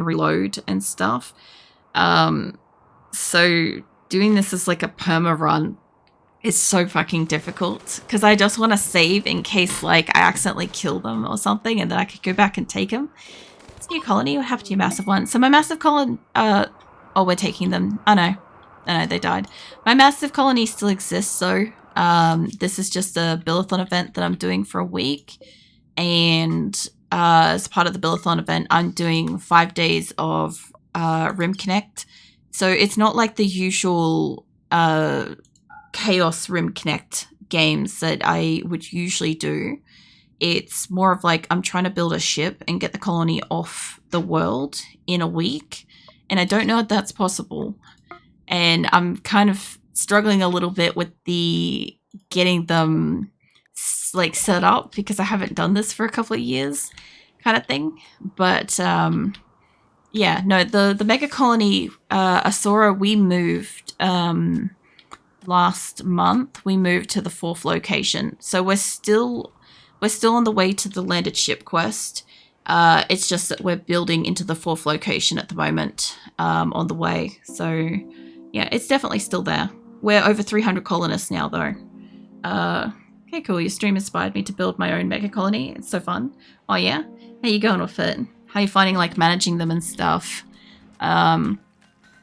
and reload and stuff. So doing this as like a perma run is so fucking difficult because I just want to save in case like I accidentally kill them or something, and then I could go back and take them. It's a new colony. What happened to your massive one? So my massive colony, oh, we're taking them. Oh no, they died. My massive colony still exists, so this is just a Billathon event that I'm doing for a week, and as part of the Billathon event, I'm doing 5 days of Rimconnect. So it's not like the usual Chaos Rimconnect games that I would usually do. It's more of like I'm trying to build a ship and get the colony off the world in a week, and I don't know if that's possible. And I'm kind of struggling a little bit with the getting them like set up because I haven't done this for a couple of years kind of thing. But yeah, no, the mega colony Asura, we moved last month. We moved to the 4th location, so we're still on the way to the landed ship quest. It's just that we're building into the 4th location at the moment, on the way. So yeah, it's definitely still there. We're over 300 colonists now, though. Okay, cool. Your stream inspired me to build my own mega colony. It's so fun. Oh yeah, how you going with it? How you finding like managing them and stuff?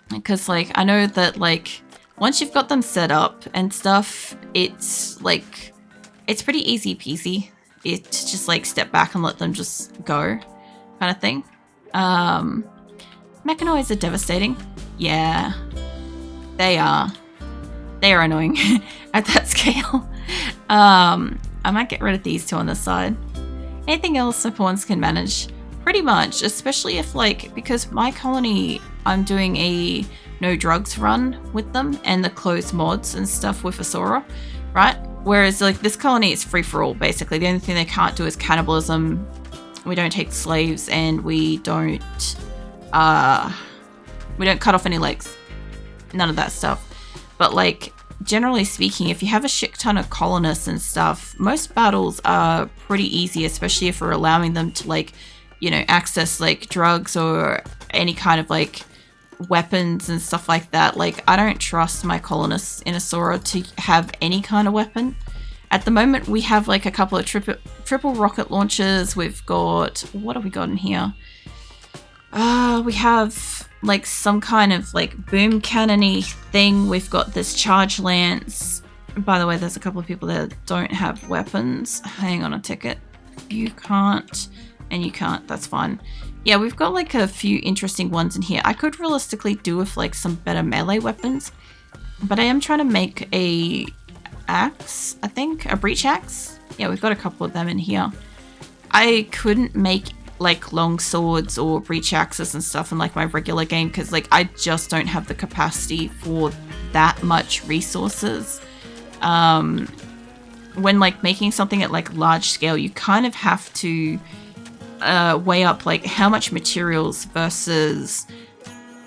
Because like I know that like once you've got them set up and stuff, it's like it's pretty easy peasy. It's just like step back and let them just go, kind of thing. Mechanoids are devastating. Yeah, they are. They are annoying at that scale. I might get rid of these 2 on this side. Anything else the pawns can manage? Pretty much, especially if like, because my colony, I'm doing a no drugs run with them and the closed mods and stuff with Asura, right? Whereas like this colony is free for all, basically. The only thing they can't do is cannibalism. We don't take slaves, and we don't cut off any legs. None of that stuff. But like, generally speaking, if you have a shit ton of colonists and stuff, most battles are pretty easy, especially if we're allowing them to like, you know, access like drugs or any kind of like weapons and stuff like that. Like, I don't trust my colonists in Asura to have any kind of weapon. At the moment, we have like a couple of triple rocket launchers. We've got, what have we got in here? We have like some kind of like boom cannon-y thing. We've got this charge lance. By the way, there's a couple of people that don't have weapons. Hang on a ticket. You can't, and you can't. That's fine. Yeah, we've got like a few interesting ones in here. I could realistically do with like some better melee weapons, but I am trying to make a axe, I think, a breach axe. Yeah, we've got a couple of them in here. I couldn't make like long swords or breach axes and stuff in like my regular game because like I just don't have the capacity for that much resources. When like making something at like large scale, you kind of have to weigh up like how much materials versus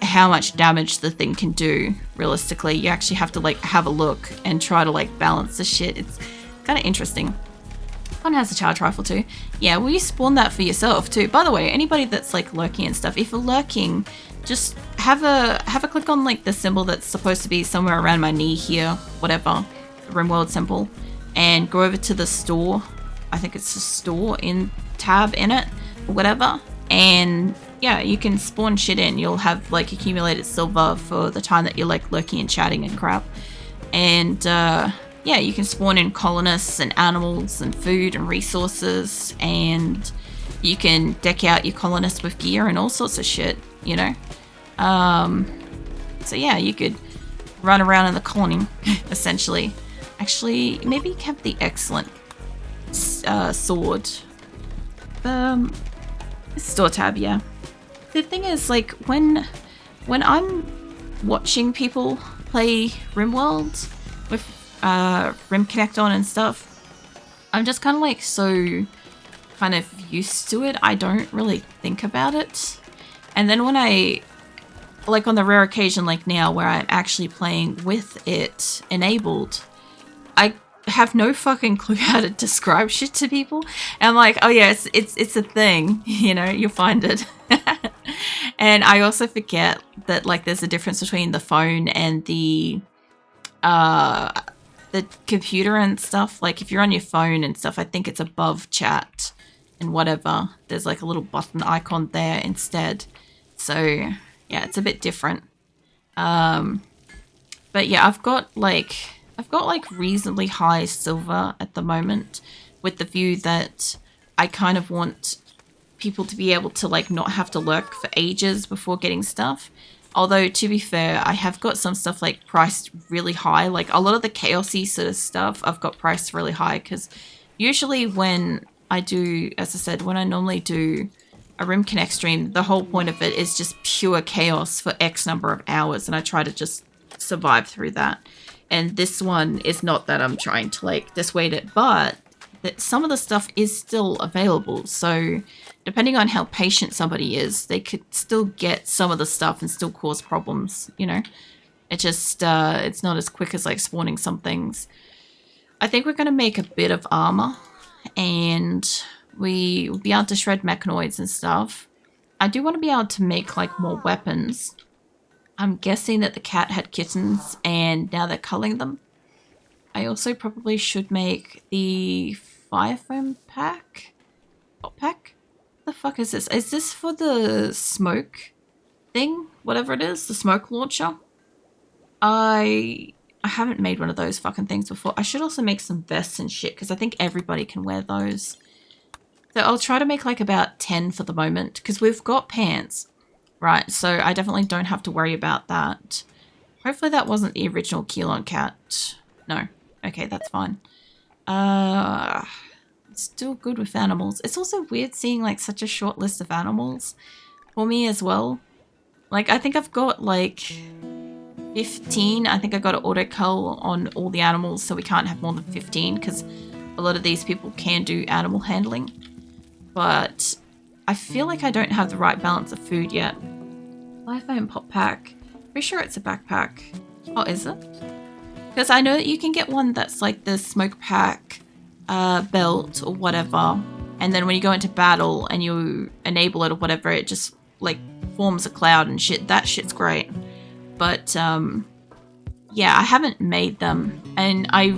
how much damage the thing can do. Realistically, you actually have to like have a look and try to like balance the shit. It's kind of interesting. One has a charge rifle too. Yeah, well, you spawn that for yourself too. By the way, anybody that's like lurking and stuff, if you're lurking, just have a click on like the symbol that's supposed to be somewhere around my knee here, whatever, the RimWorld symbol, and go over to the store. I think it's the store in tab in it or whatever, and yeah, you can spawn shit in. You'll have like accumulated silver for the time that you're like lurking and chatting and crap, and yeah, you can spawn in colonists and animals and food and resources, and you can deck out your colonists with gear and all sorts of shit, you know? So yeah, you could run around in the colony, essentially. Actually, maybe have the excellent sword. Store tab, yeah. The thing is, like, when I'm watching people play RimWorld with Rimconnect on and stuff, I'm just kind of like so kind of used to it, I don't really think about it. And then when I, like on the rare occasion like now where I'm actually playing with it enabled, I have no fucking clue how to describe shit to people. And I'm like, oh yeah, it's a thing, you know, you'll find it. And I also forget that like there's a difference between the phone and the computer and stuff. Like if you're on your phone and stuff, I think it's above chat and whatever. There's like a little button icon there instead. So yeah, it's a bit different. But yeah, I've got like reasonably high silver at the moment, with the view that I kind of want people to be able to like not have to lurk for ages before getting stuff. Although to be fair, I have got some stuff like priced really high. Like a lot of the chaosy sort of stuff I've got priced really high, because usually when I do, as I said, when I normally do a Rimconnect stream, the whole point of it is just pure chaos for X number of hours, and I try to just survive through that. And this one is not that I'm trying to like dissuade it, but that some of the stuff is still available. So depending on how patient somebody is, they could still get some of the stuff and still cause problems, you know? It just, it's not as quick as like spawning some things. I think we're going to make a bit of armor, and we will be able to shred mechanoids and stuff. I do want to be able to make like more weapons. I'm guessing that the cat had kittens and now they're culling them. I also probably should make the fire foam pack. Hot pack? What the fuck is this? Is this for the smoke thing? Whatever it is, the smoke launcher? I haven't made one of those fucking things before. I should also make some vests and shit, because I think everybody can wear those. So I'll try to make like about 10 for the moment, because we've got pants. Right, so I definitely don't have to worry about that. Hopefully that wasn't the original Keelon cat. No. Okay, that's fine. Still good with animals. It's also weird seeing like such a short list of animals for me as well. Like I think I've got like 15. I think I got an auto cull on all the animals, so we can't have more than 15, because a lot of these people can do animal handling. But I feel like I don't have the right balance of food yet. Fire foam pop pack. Pretty sure it's a backpack. Oh, is it? Because I know that you can get one that's like the smoke pack belt or whatever. And then when you go into battle and you enable it or whatever, it just like forms a cloud and shit. That shit's great. But yeah, I haven't made them. And I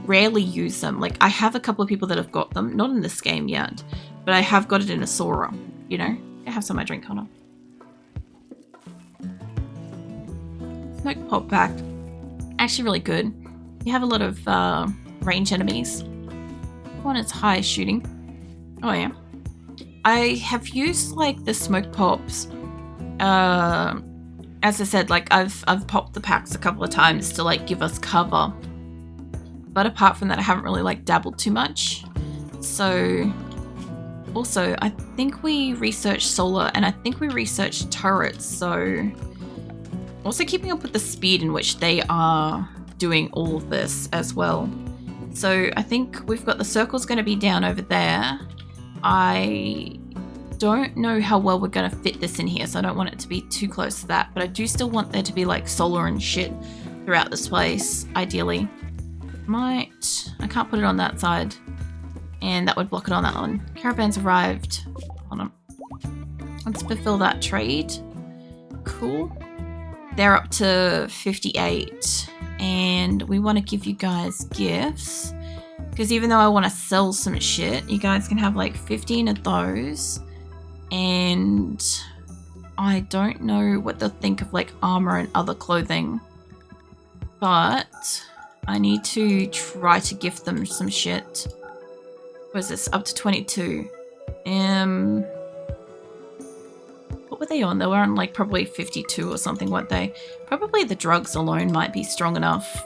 rarely use them. Like I have a couple of people that have got them. Not in this game yet. But I have got it in a Sora, you know? I have some of my drink, Connor. Smoke pop pack. Actually really good. You have a lot of range enemies. One is high shooting. Oh yeah. I have used like the smoke pops. As I said, like I've popped the packs a couple of times to like give us cover. But apart from that, I haven't really like dabbled too much. So also, I think we researched solar, and I think we researched turrets, so also keeping up with the speed in which they are doing all of this as well. So I think we've got the circle's going to be down over there. I don't know how well we're going to fit this in here, so I don't want it to be too close to that, but I do still want there to be like solar and shit throughout this place, ideally. I can't put it on that side. And that would block it on that one. Caravans arrived. Hold on. Let's fulfill that trade. Cool. They're up to 58. And we want to give you guys gifts. Because even though I want to sell some shit, you guys can have like 15 of those. And I don't know what they'll think of like armor and other clothing. But I need to try to gift them some shit. What is this? Up to 22. What were they on? They were on like probably 52 or something, weren't they? Probably the drugs alone might be strong enough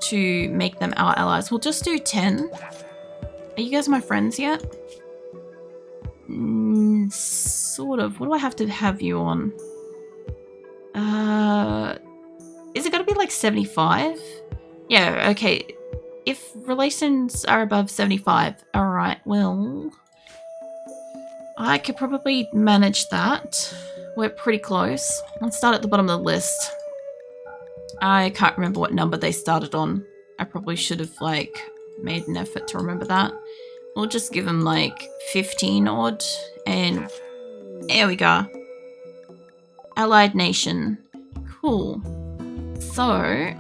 to make them our allies. We'll just do 10. Are you guys my friends yet? Sort of. What do I have to have you on? Is it gonna be like 75? Yeah, okay. If relations are above 75, alright, well, I could probably manage that. We're pretty close. Let's start at the bottom of the list. I can't remember what number they started on. I probably should have, like, made an effort to remember that. We'll just give them, like, 15 odd, and there we go. Allied nation. Cool. So,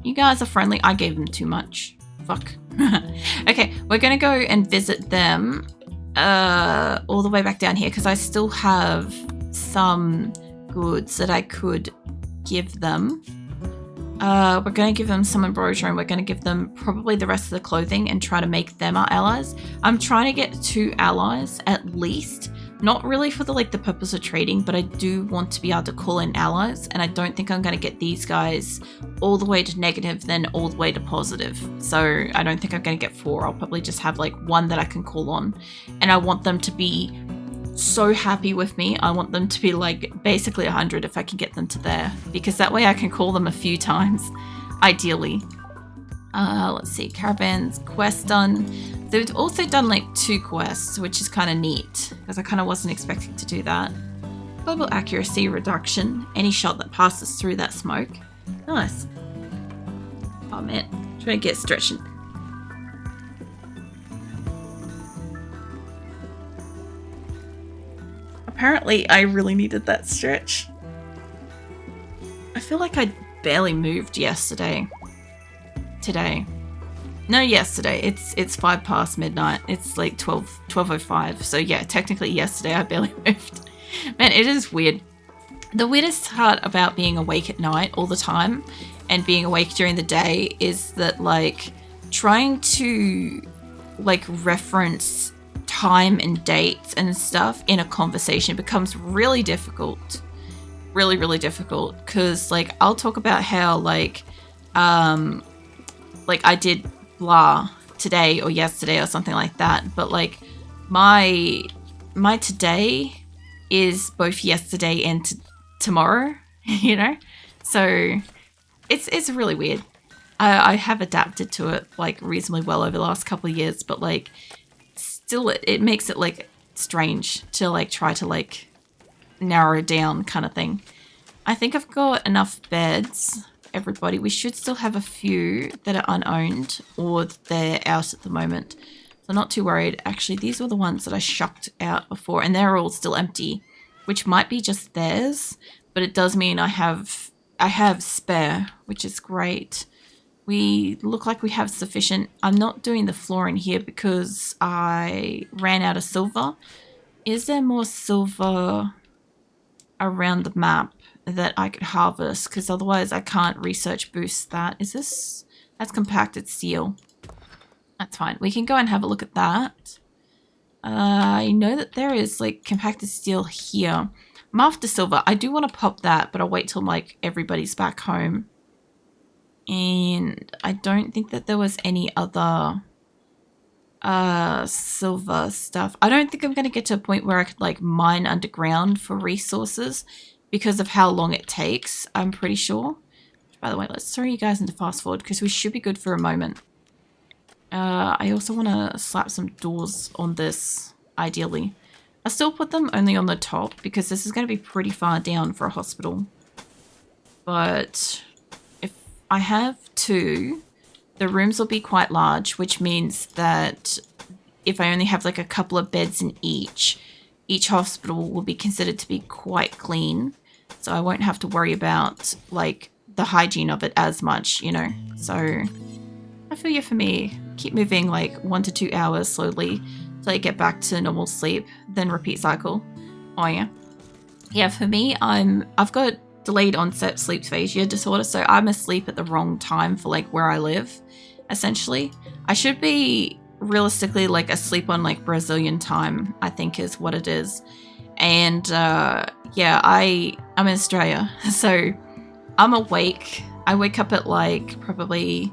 you guys are friendly. I gave them too much. Fuck. Okay, we're gonna go and visit them all the way back down here because I still have some goods that I could give them. We're going to give them some embroidery and we're going to give them probably the rest of the clothing and try to make them our allies. I'm trying to get 2 allies at least. Not really for the purpose of trading, but I do want to be able to call in allies, and I don't think I'm going to get these guys all the way to negative, then all the way to positive. So I don't think I'm going to get 4. I'll probably just have 1 that I can call on, and I want them to be so happy with me. I want them to be basically 100 if I can get them to there, because that way I can call them a few times, ideally. Let's see, caravans, quest done. They've also done 2 quests, which is kind of neat because I kind of wasn't expecting to do that. Global accuracy reduction, any shot that passes through that smoke. Nice. Oh man, trying to get stretching. Apparently I really needed that stretch. I feel like I barely moved yesterday. Today. No, yesterday. It's 5 past midnight. It's 12:05. So yeah, technically yesterday I barely moved. Man, it is weird. The weirdest part about being awake at night all the time and being awake during the day is that trying to reference time and dates and stuff in a conversation becomes really difficult. Really, really difficult. Because I'll talk about how I did blah today or yesterday or something like that, but my today is both yesterday and tomorrow, you know? So it's really weird. I have adapted to it reasonably well over the last couple of years, but still it makes it strange to try to narrow it down kind of thing. I think I've got enough beds. Everybody, we should still have a few that are unowned or they're out at the moment, so not too worried. Actually, these were the ones that I shucked out before and they're all still empty, which might be just theirs, but it does mean I have spare, which is great. We look like we have sufficient. I'm not doing the flooring here because I ran out of silver. Is there more silver around the map that I could harvest? Because otherwise I can't research boost that. That's compacted steel. That's fine. We can go and have a look at that. I know that there is compacted steel here. I'm after silver. I do want to pop that, but I'll wait till everybody's back home. And I don't think that there was any other silver stuff. I don't think I'm going to get to a point where I could mine underground for resources because of how long it takes, I'm pretty sure. By the way, let's throw you guys into fast forward because we should be good for a moment. I also want to slap some doors on this, ideally. I still put them only on the top because this is going to be pretty far down for a hospital. But if I have 2, the rooms will be quite large, which means that if I only have a couple of beds in each hospital will be considered to be quite clean. So I won't have to worry about the hygiene of it as much, you know. So I feel you for me. Keep moving 1 to 2 hours slowly till I get back to normal sleep, then repeat cycle. Oh yeah. Yeah, for me, I've got delayed onset sleep aphasia disorder, so I'm asleep at the wrong time for where I live, essentially. I should be realistically asleep on Brazilian time, I think is what it is. And yeah, I'm in Australia, so I'm awake. I wake up at probably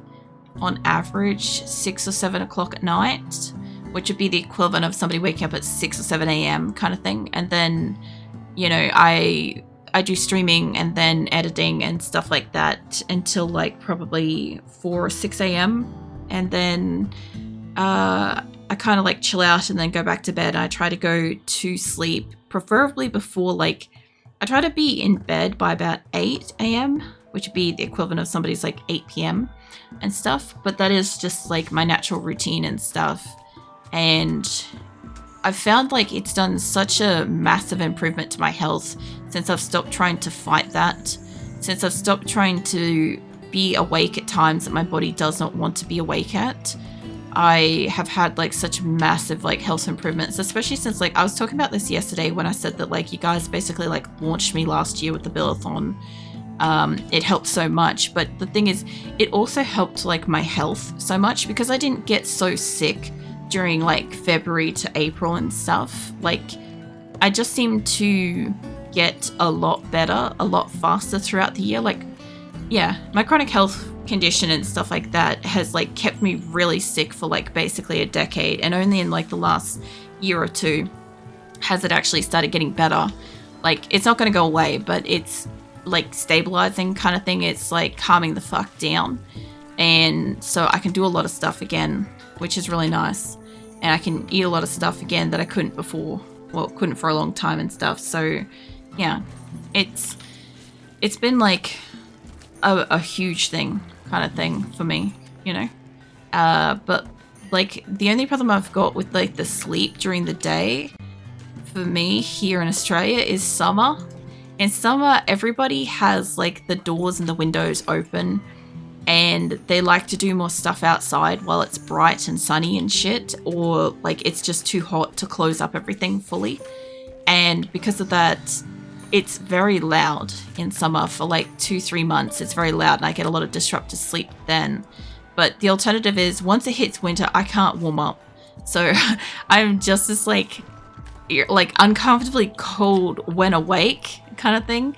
on average 6 or 7 o'clock at night, which would be the equivalent of somebody waking up at 6 or 7 a.m. kind of thing. And then, you know, I do streaming and then editing and stuff like that until probably 4 or 6 a.m. And then I kind of chill out and then go back to bed. I try to go to sleep, preferably before I try to be in bed by about 8 a.m., which would be the equivalent of somebody's 8 p.m. and stuff. But that is just my natural routine and stuff. And I've found like it's done such a massive improvement to my health since I've stopped trying to fight that, since I've stopped trying to be awake at times that my body does not want to be awake at. I have had like such massive like health improvements, especially since like I was talking about this yesterday when I said that like you guys basically like launched me last year with the Billathon. It helped so much, but the thing is it also helped like my health so much because I didn't get so sick during like February to April and stuff. Like I just seemed to get a lot better a lot faster throughout the year. Like yeah, my chronic health condition and stuff like that has like kept me really sick for like basically a decade, and only in like the last year or two has it actually started getting better. Like it's not going to go away, but it's like stabilizing kind of thing. It's like calming the fuck down, and so I can do a lot of stuff again, which is really nice, and I can eat a lot of stuff again that I couldn't before, well, couldn't for a long time and stuff. So yeah, it's been like a huge thing kind of thing for me, you know. But like the only problem I've got with like the sleep during the day for me here in Australia is summer. In summer, everybody has like the doors and the windows open, and they like to do more stuff outside while it's bright and sunny and shit, or like it's just too hot to close up everything fully. And because of that, it's very loud in summer for like 2-3 months. It's very loud and I get a lot of disrupted sleep then. But the alternative is once it hits winter, I can't warm up. So I'm just as like uncomfortably cold when awake kind of thing.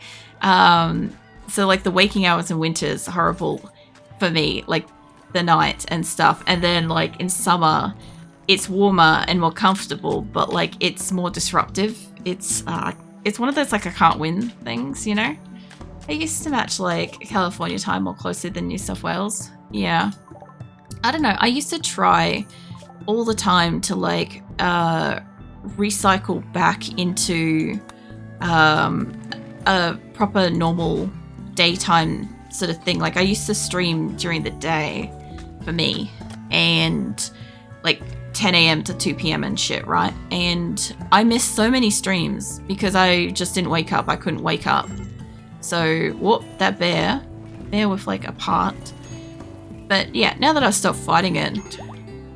So like the waking hours in winter is horrible for me, like the night and stuff. And then like in summer, it's warmer and more comfortable, but like it's more disruptive. It's one of those like I can't win things, you know? I used to match like California time more closely than New South Wales. Yeah. I don't know. I used to try all the time to like recycle back into a proper normal daytime sort of thing. Like I used to stream during the day for me and like 10 a.m. to 2 p.m. and shit, right? And I missed so many streams because I just didn't wake up. I couldn't wake up. So, whoop, that bear with like a part. But yeah, now that I've stopped fighting it,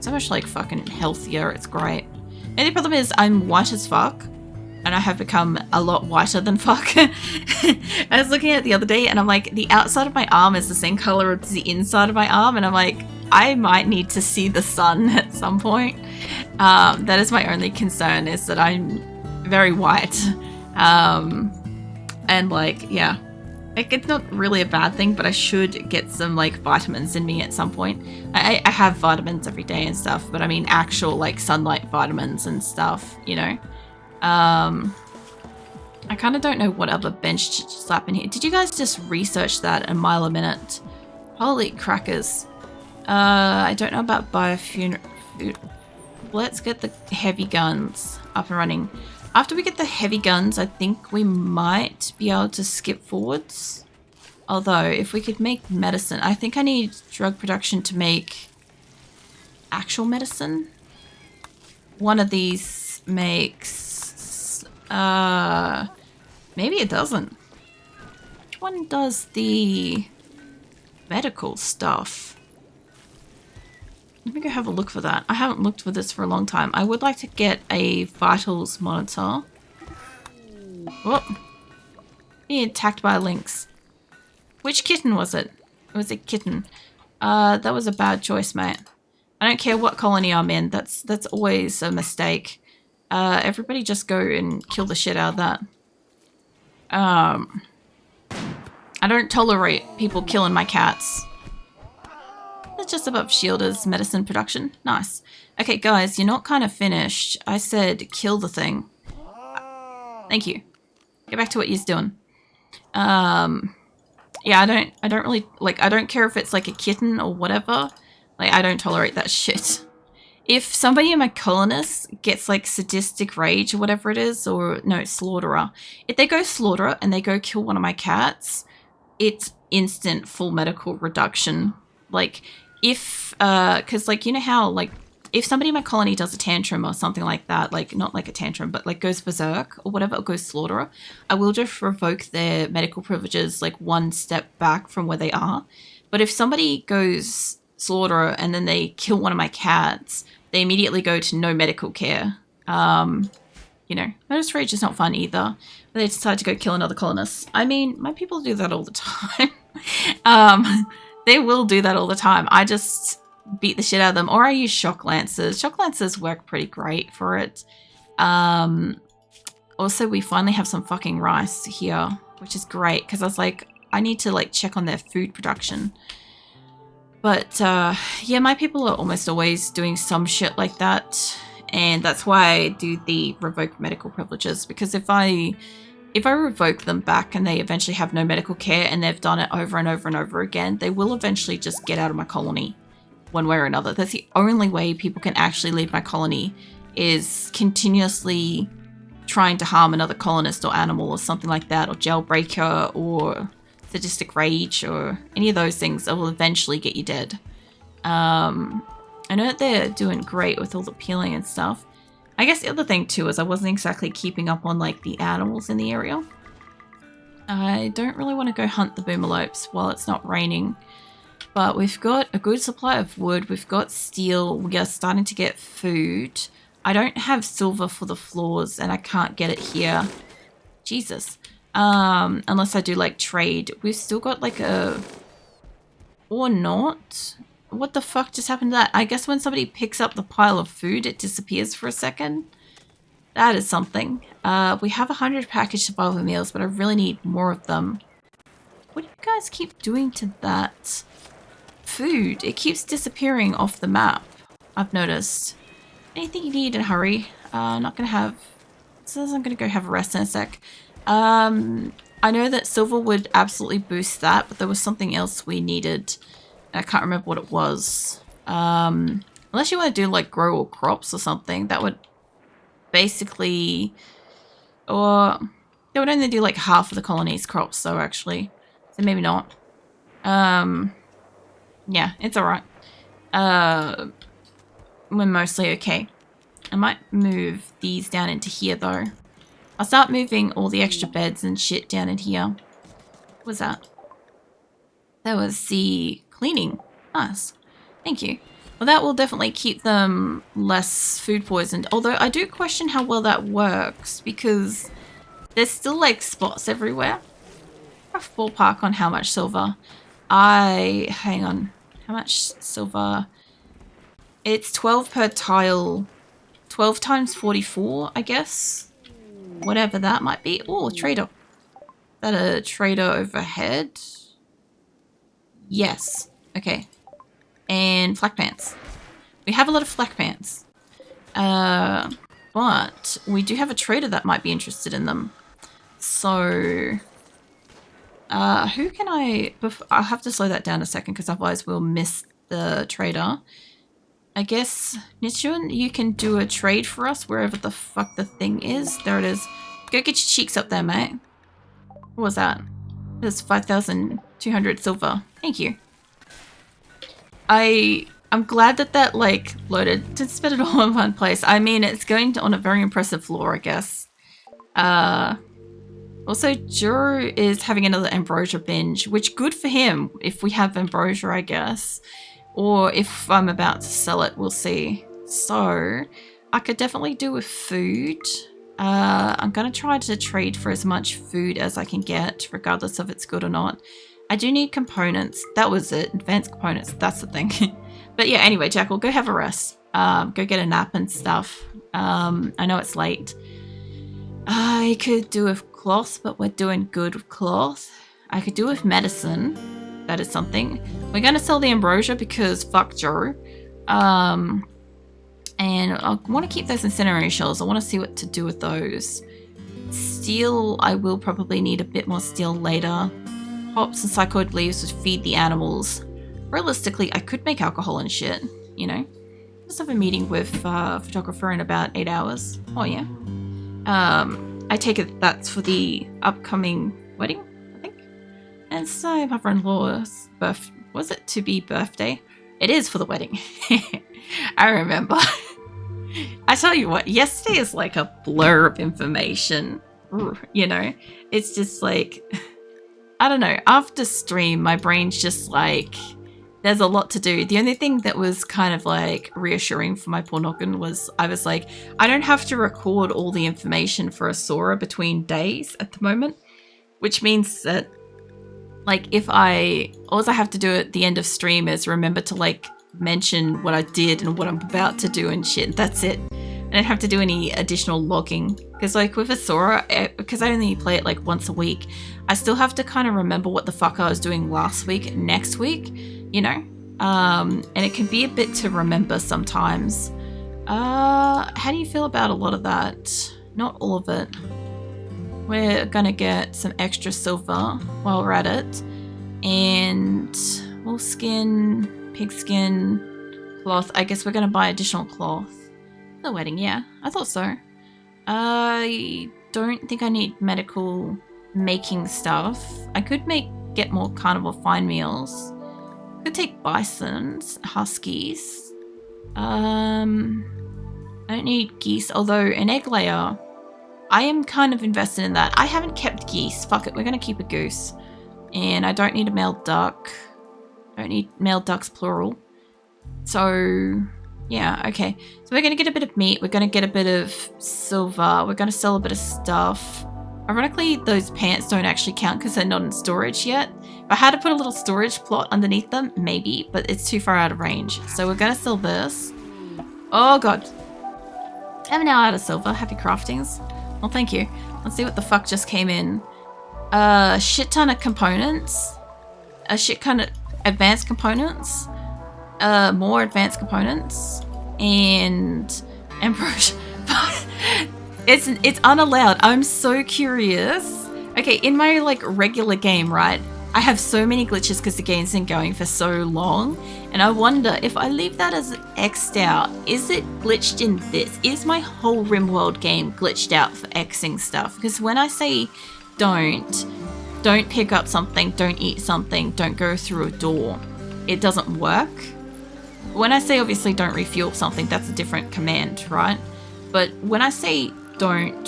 so much like fucking healthier. It's great. The only problem is I'm white as fuck, and I have become a lot whiter than fuck. I was looking at it the other day and I'm like, the outside of my arm is the same color as the inside of my arm, and I'm like, I might need to see the sun at some point. That is my only concern, is that I'm very white. And like, yeah, like it's not really a bad thing, but I should get some like vitamins in me at some point. I have vitamins every day and stuff, but I mean actual like sunlight vitamins and stuff, you know. I kind of don't know what other bench to slap in here. Did you guys just research that a mile a minute? Holy crackers. I don't know about biofuel. Let's get the heavy guns up and running. After we get the heavy guns, I think we might be able to skip forwards. Although, if we could make medicine, I think I need drug production to make actual medicine. One of these makes, maybe it doesn't. Which one does the medical stuff? Let me go have a look for that. I haven't looked for this for a long time. I would like to get a vitals monitor. Whoop. Being attacked by lynx. Which kitten was it? It was a kitten. That was a bad choice, mate. I don't care what colony I'm in. That's always a mistake. Everybody just go and kill the shit out of that. I don't tolerate people killing my cats. That's just above Shielder's medicine production. Nice. Okay, guys, you're not kind of finished. I said kill the thing. Thank you. Get back to what you're doing. Yeah, I don't really, like, I don't care if it's like a kitten or whatever. Like, I don't tolerate that shit. If somebody in my colonists gets like sadistic rage or whatever it is, or no, slaughterer. If they go slaughterer and they go kill one of my cats, it's instant full medical reduction. Like, if, cause like, you know how like if somebody in my colony does a tantrum or something like that, like not like a tantrum, but like goes berserk or whatever, or goes slaughterer, I will just revoke their medical privileges like one step back from where they are. But if somebody goes slaughterer and then they kill one of my cats, they immediately go to no medical care. You know, notice rage is not fun either. But they decide to go kill another colonist. I mean, my people do that all the time. They will do that all the time. I just beat the shit out of them, or I use shock lancers. Shock lancers work pretty great for it. Also, we finally have some fucking rice here, which is great because I was like, I need to like check on their food production. But yeah, my people are almost always doing some shit like that, and that's why I do the revoke medical privileges, because if I revoke them back and they eventually have no medical care and they've done it over and over and over again, they will eventually just get out of my colony one way or another. That's the only way people can actually leave my colony, is continuously trying to harm another colonist or animal or something like that, or jailbreaker or sadistic rage or any of those things that will eventually get you dead. I know that they're doing great with all the peeling and stuff. I guess the other thing too is I wasn't exactly keeping up on like the animals in the area. I don't really want to go hunt the boomalopes while it's not raining. But we've got a good supply of wood, we've got steel, we are starting to get food. I don't have silver for the floors and I can't get it here. Jesus. Unless I do like trade. We've still got like a... Or not. What the fuck just happened to that? I guess when somebody picks up the pile of food, it disappears for a second. That is something. We have 100 packaged survival meals, but I really need more of them. What do you guys keep doing to that? Food. It keeps disappearing off the map, I've noticed. Anything you need in a hurry? Not gonna have... It says I'm gonna go have a rest in a sec. I know that silver would absolutely boost that, but there was something else we needed. I can't remember what it was. Unless you want to do like grow all crops or something, that would basically... Or... They would only do like half of the colony's crops though, actually. So maybe not. Yeah, it's alright. We're mostly okay. I might move these down into here though. I'll start moving all the extra beds and shit down in here. What was that? That was the cleaning. Nice. Thank you. Well, that will definitely keep them less food poisoned. Although I do question how well that works, because there's still like spots everywhere. Rough ballpark on how much silver. Hang on. How much silver? It's 12 per tile. 12 times 44, I guess. Whatever that might be. Oh, trader. Is that a trader overhead? Yes. Okay. And flak pants. We have a lot of flak pants. But we do have a trader that might be interested in them. So... who can I'll have to slow that down a second because otherwise we'll miss the trader. I guess, Nichun, you can do a trade for us wherever the fuck the thing is. There it is. Go get your cheeks up there, mate. What was that? There's 5,200 silver. Thank you. I'm glad that like loaded to spend it all in one place. I mean, it's going on a very impressive floor, I guess. Also, Joe is having another ambrosia binge, which good for him if we have ambrosia, I guess. Or if I'm about to sell it, we'll see. So, I could definitely do with food. I'm going to try to trade for as much food as I can get, regardless of it's good or not. I do need components. That was it. Advanced components. That's the thing. But yeah, anyway, Jack, we'll go have a rest. Go get a nap and stuff. I know it's late. I could do with cloth, but we're doing good with cloth. I could do with medicine. That is something. We're going to sell the ambrosia because fuck Joe. And I want to keep those incendiary shells. I want to see what to do with those. Steel, I will probably need a bit more steel later. Hops and psychoid leaves would feed the animals. Realistically, I could make alcohol and shit, you know. Just have a meeting with photographer in about 8 hours. Oh yeah. I take it that's for the upcoming wedding, I think. And it's my mother-in-law's birthday. Was it to be birthday? It is for the wedding. I remember. I tell you what, yesterday is like a blur of information. You know, it's just like, I don't know. After stream, my brain's just like, there's a lot to do. The only thing that was kind of like reassuring for my poor noggin was I was like, I don't have to record all the information for a Sora between days at the moment, which means that like if all I have to do at the end of stream is remember to like mention what I did and what I'm about to do and shit. That's it. I don't have to do any additional logging because like with a Sora, because I only play it like once a week, I still have to kind of remember what the fuck I was doing last week, next week, you know? And it can be a bit to remember sometimes. How do you feel about a lot of that? Not all of it. We're gonna get some extra silver while we're at it. And wolf skin, pig skin, cloth. I guess we're gonna buy additional cloth. The wedding, yeah. I thought so. I don't think I need medical making stuff. I could get more carnivore fine meals. Could take bisons, huskies. I don't need geese, although an egg layer, I am kind of invested in that. I haven't kept geese. Fuck it, we're gonna keep a goose. And I don't need a male duck. I don't need male ducks plural. So yeah, okay. So we're going to get a bit of meat. We're going to get a bit of silver. We're going to sell a bit of stuff. Ironically, those pants don't actually count because they're not in storage yet. If I had to put a little storage plot underneath them, maybe, but it's too far out of range. So we're going to sell this. Oh, God. I'm now out of silver. Happy craftings. Well, thank you. Let's see what the fuck just came in. A shit ton of components. A shit ton of advanced components. More advanced components and it's unallowed. I'm so curious. Okay, in my like regular game, right, I have so many glitches because the game's been going for so long, and I wonder if I leave that as X'd out, is it glitched in this? Is my whole RimWorld game glitched out for Xing stuff? Because when I say don't pick up something, don't eat something, don't go through a door, it doesn't work. When I say obviously don't refuel something, that's a different command, right? But when I say don't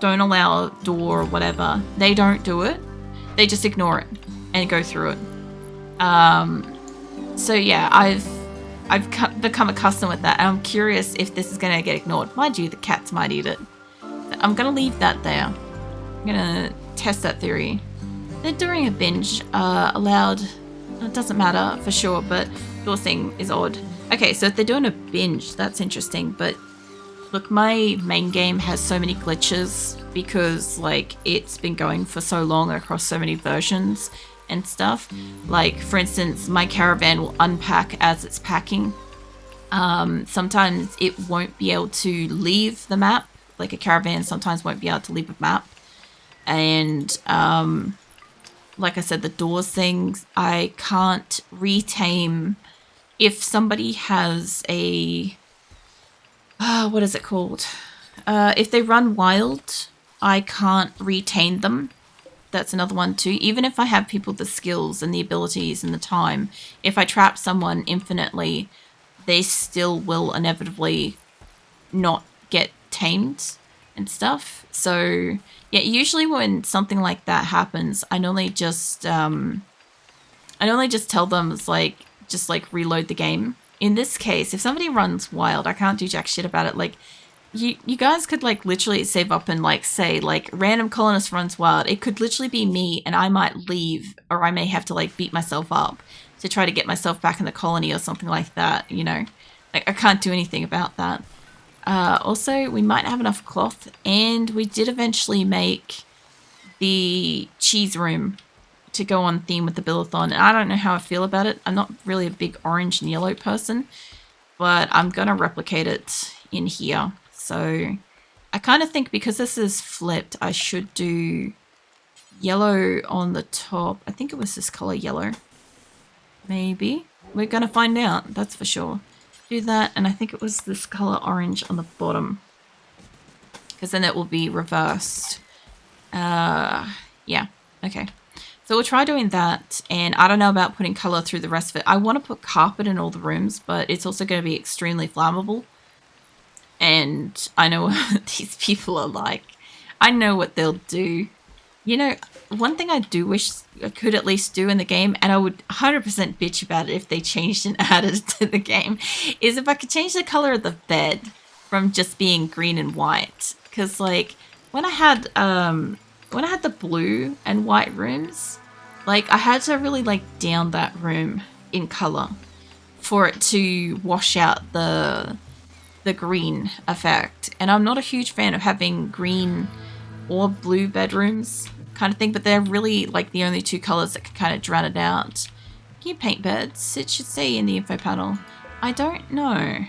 allow a door or whatever, they don't do it. They just ignore it and go through it. So yeah, I've become accustomed with that. And I'm curious if this is going to get ignored. Mind you, the cats might eat it. I'm going to leave that there. I'm going to test that theory. They're doing a binge. Allowed. It doesn't matter for sure, but your thing is odd. Okay, so if they're doing a binge, that's interesting. But look, my main game has so many glitches because like it's been going for so long across so many versions and stuff. Like for instance, my caravan will unpack as it's packing. Sometimes it won't be able to leave the map. Like a caravan sometimes won't be able to leave a map. And like I said, the doors things, I can't retame. If somebody has a, what is it called? If they run wild, I can't retain them. That's another one too. Even if I have people with the skills and the abilities and the time, if I trap someone infinitely, they still will inevitably not get tamed and stuff. So yeah, usually when something like that happens, I normally just tell them it's like, just like reload the game. In this case, if somebody runs wild, I can't do jack shit about it. Like you guys could like literally save up and like say like random colonist runs wild. It could literally be me and I might leave, or I may have to like beat myself up to try to get myself back in the colony or something like that, you know. Like I can't do anything about that. Also, we might have enough cloth, and we did eventually make the cheese room to go on theme with the Billathon. And I don't know how I feel about it. I'm not really a big orange and yellow person, but I'm going to replicate it in here. So I kind of think because this is flipped, I should do yellow on the top. I think it was this color yellow. Maybe. We're going to find out. That's for sure. Do that. And I think it was this color orange on the bottom, because then it will be reversed. Yeah. Okay. So we'll try doing that, and I don't know about putting color through the rest of it. I want to put carpet in all the rooms, but it's also going to be extremely flammable. And I know what these people are like. I know what they'll do. You know, one thing I do wish I could at least do in the game, and I would 100% bitch about it if they changed and added it to the game, is if I could change the color of the bed from just being green and white. Because, like, when I had the blue and white rooms, like, I had to really, like, down that room in color for it to wash out the green effect. And I'm not a huge fan of having green or blue bedrooms kind of thing, but they're really like the only two colors that can kind of drown it out. Can you paint beds? It should say in the info panel. I don't know.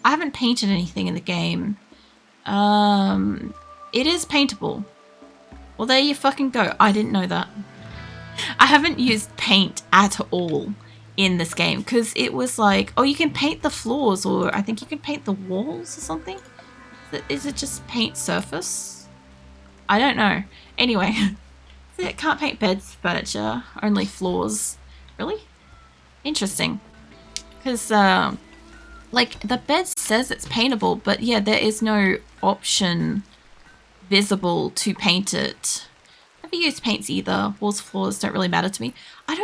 I haven't painted anything in the game. It is paintable. Well, there you fucking go. I didn't know that. I haven't used paint at all in this game because it was like, oh, you can paint the floors, or I think you can paint the walls or something. Is it just paint surface? I don't know. Anyway, it can't paint beds, furniture, only floors. Really? Interesting. Because, like, the bed says it's paintable, but yeah, there is no option visible to paint it. Never used paints either. Walls, floors don't really matter to me. I don't